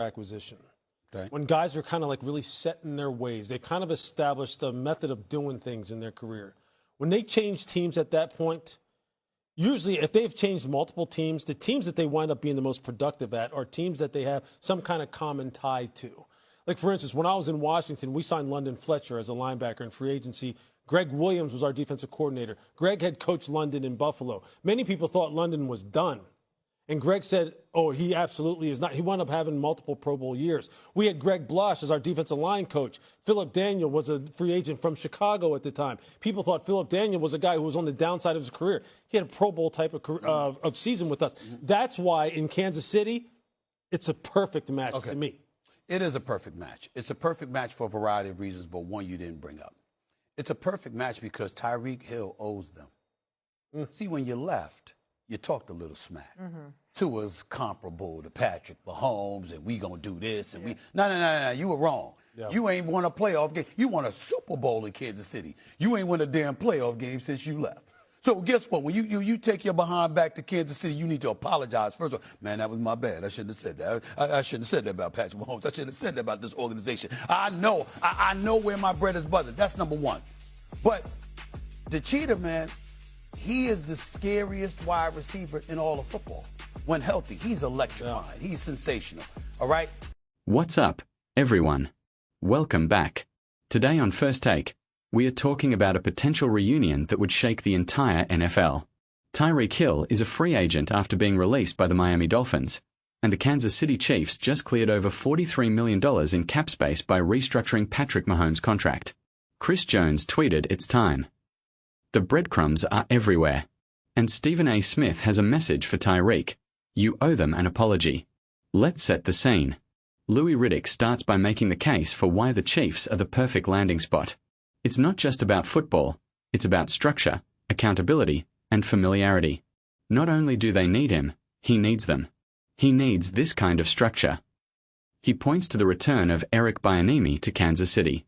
acquisition. Okay. When guys are kind of like really set in their ways, they kind of established a method of doing things in their career. When they change teams at that point, usually if they've changed multiple teams, the teams that they wind up being the most productive at are teams that they have some kind of common tie to. Like, for instance, when I was in Washington, we signed London Fletcher as a linebacker in free agency. Greg Williams was our defensive coordinator. Greg had coached London in Buffalo. Many people thought London was done. And Greg said, oh, he absolutely is not. He wound up having multiple Pro Bowl years. We had Greg Blosh as our defensive line coach. Philip Daniel was a free agent from Chicago at the time. People thought Philip Daniel was a guy who was on the downside of his career. He had a Pro Bowl type of season with us. That's why in Kansas City, it's a perfect match to me. It is a perfect match. It's a perfect match for a variety of reasons, but one you didn't bring up. It's a perfect match because Tyreek Hill owes them. See, when you left, you talked a little smack. Tua's comparable to Patrick Mahomes, and we gonna do this, and we. No. You were wrong. Yeah. You ain't won a playoff game. You won a Super Bowl in Kansas City. You ain't won a damn playoff game since you left. So guess what? When you take your behind back to Kansas City, you need to apologize first. Man, that was my bad. I shouldn't have said that. I shouldn't have said that about Patrick Mahomes. I shouldn't have said that about this organization. I know where my bread is buttered. That's number one. But the cheater, man, he is the scariest wide receiver in all of football. When healthy, he's electrifying. He's sensational. All right? What's up, everyone? Welcome back. Today on First Take, we are talking about a potential reunion that would shake the entire NFL. Tyreek Hill is a free agent after being released by the Miami Dolphins, and the Kansas City Chiefs just cleared over $43 million in cap space by restructuring Patrick Mahomes' contract. Chris Jones tweeted it's time. The breadcrumbs are everywhere, and Stephen A. Smith has a message for Tyreek. You owe them an apology. Let's set the scene. Louis Riddick starts by making the case for why the Chiefs are the perfect landing spot. It's not just about football, it's about structure, accountability, and familiarity. Not only do they need him, he needs them. He needs this kind of structure. He points to the return of Eric Bieniemy to Kansas City.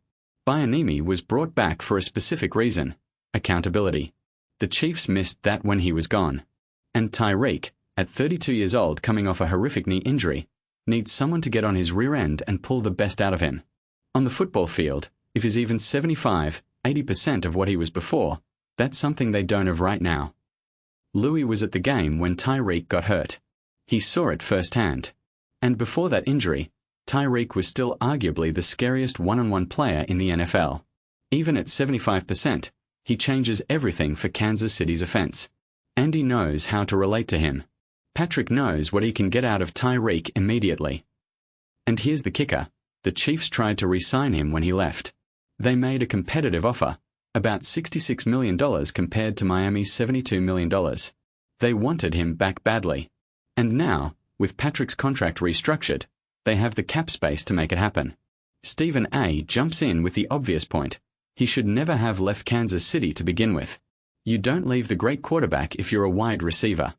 Bieniemy was brought back for a specific reason: accountability. The Chiefs missed that when he was gone. And Tyreek, at 32 years old coming off a horrific knee injury, needs someone to get on his rear end and pull the best out of him. On the football field, if he's even 75–80% of what he was before, that's something they don't have right now. Louis was at the game when Tyreek got hurt. He saw it firsthand. And before that injury, Tyreek was still arguably the scariest one-on-one player in the NFL. Even at 75%, he changes everything for Kansas City's offense. Andy knows how to relate to him. Patrick knows what he can get out of Tyreek immediately. And here's the kicker. The Chiefs tried to re-sign him when he left. They made a competitive offer, about $66 million compared to Miami's $72 million. They wanted him back badly. And now, with Patrick's contract restructured, they have the cap space to make it happen. Stephen A. jumps in with the obvious point. He should never have left Kansas City to begin with. You don't leave the great quarterback if you're a wide receiver.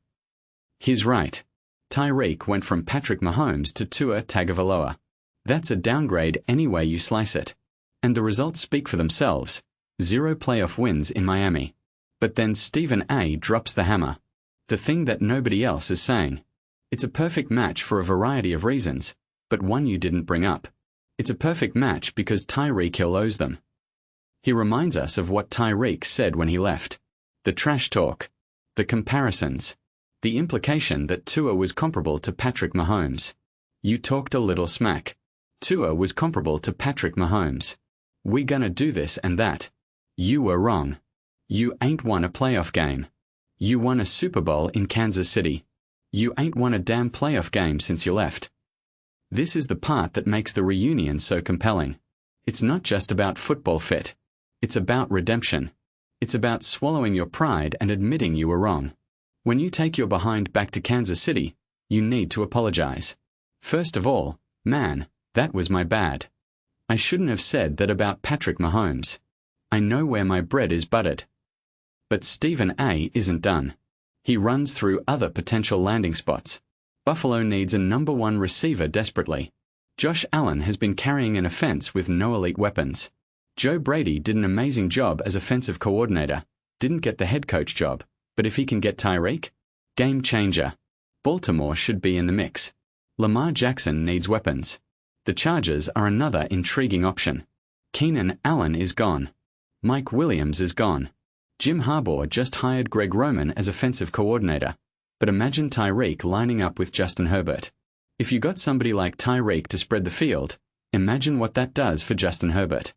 He's right. Tyreek went from Patrick Mahomes to Tua Tagovailoa. That's a downgrade any way you slice it. And the results speak for themselves. 0 playoff wins in Miami. But then Stephen A. drops the hammer. The thing that nobody else is saying. It's a perfect match for a variety of reasons, but one you didn't bring up. It's a perfect match because Tyreek Hill owes them. He reminds us of what Tyreek said when he left. The trash talk. The comparisons. The implication that Tua was comparable to Patrick Mahomes. You talked a little smack. Tua was comparable to Patrick Mahomes. We gonna do this and that. You were wrong. You ain't won a playoff game. You won a Super Bowl in Kansas City. You ain't won a damn playoff game since you left. This is the part that makes the reunion so compelling. It's not just about football fit. It's about redemption. It's about swallowing your pride and admitting you were wrong. When you take your behind back to Kansas City, you need to apologize. First of all, man, that was my bad. I shouldn't have said that about Patrick Mahomes. I know where my bread is buttered. But Stephen A. isn't done. He runs through other potential landing spots. Buffalo needs a number one receiver desperately. Josh Allen has been carrying an offense with no elite weapons. Joe Brady did an amazing job as offensive coordinator, didn't get the head coach job, but if he can get Tyreek, game changer. Baltimore should be in the mix. Lamar Jackson needs weapons. The Chargers are another intriguing option. Keenan Allen is gone. Mike Williams is gone. Jim Harbaugh just hired Greg Roman as offensive coordinator. But imagine TYREEK lining up with Justin Herbert. If you got somebody like TYREEK to spread the field, imagine what that does for Justin Herbert.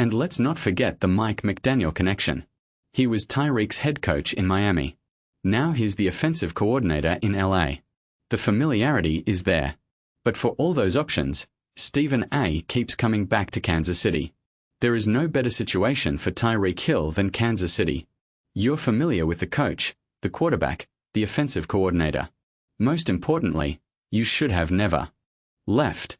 And let's not forget the Mike McDaniel connection. He was TYREEK's head coach in Miami. Now he's the offensive coordinator in LA. The familiarity is there. But for all those options, Stephen A. keeps coming back to Kansas City. There is no better situation for Tyreek Hill than Kansas City. You're familiar with the coach, the quarterback, the offensive coordinator. Most importantly, you should have never left.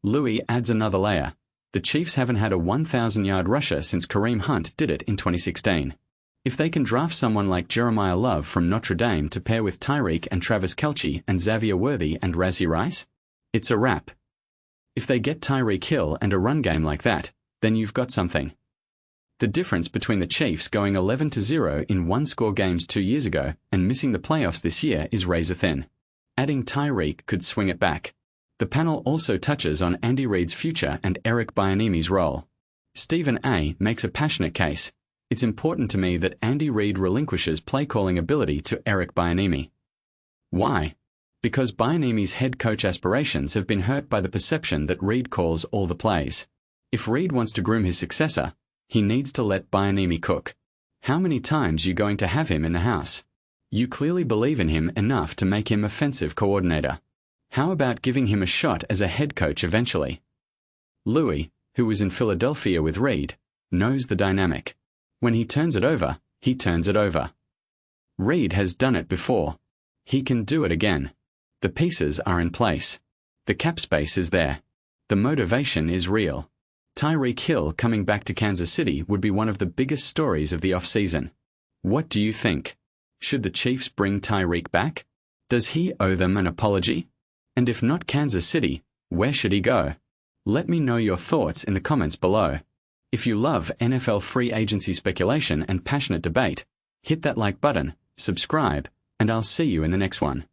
Louis adds another layer. The Chiefs haven't had a 1,000-yard rusher since Kareem Hunt did it in 2016. If they can draft someone like Jeremiah Love from Notre Dame to pair with TYREEK and Travis Kelce and Xavier Worthy and Razzie Rice, it's a wrap. If they get Tyreek Hill and a run game like that, then you've got something. The difference between the Chiefs going 11-0 in one-score games 2 years ago and missing the playoffs this year is razor-thin. Adding TYREEK could swing it back. The panel also touches on Andy Reid's future and Eric Bieniemy's role. Stephen A. makes a passionate case. It's important to me that Andy Reid relinquishes play-calling ability to Eric Bieniemy. Why? Because Bieniemy's head coach aspirations have been hurt by the perception that Reid calls all the plays. If Reid wants to groom his successor, he needs to let Bieniemy cook. How many times are you going to have him in the house? You clearly believe in him enough to make him offensive coordinator. How about giving him a shot as a head coach eventually? Louis, who was in Philadelphia with Reid, knows the dynamic. When he turns it over, he turns it over. Reid has done it before. He can do it again. The pieces are in place. The cap space is there. The motivation is real. Tyreek Hill coming back to Kansas City would be one of the biggest stories of the offseason. What do you think? Should the Chiefs bring Tyreek back? Does he owe them an apology? And if not Kansas City, where should he go? Let me know your thoughts in the comments below. If you love NFL free agency speculation and passionate debate, hit that like button, subscribe, and I'll see you in the next one.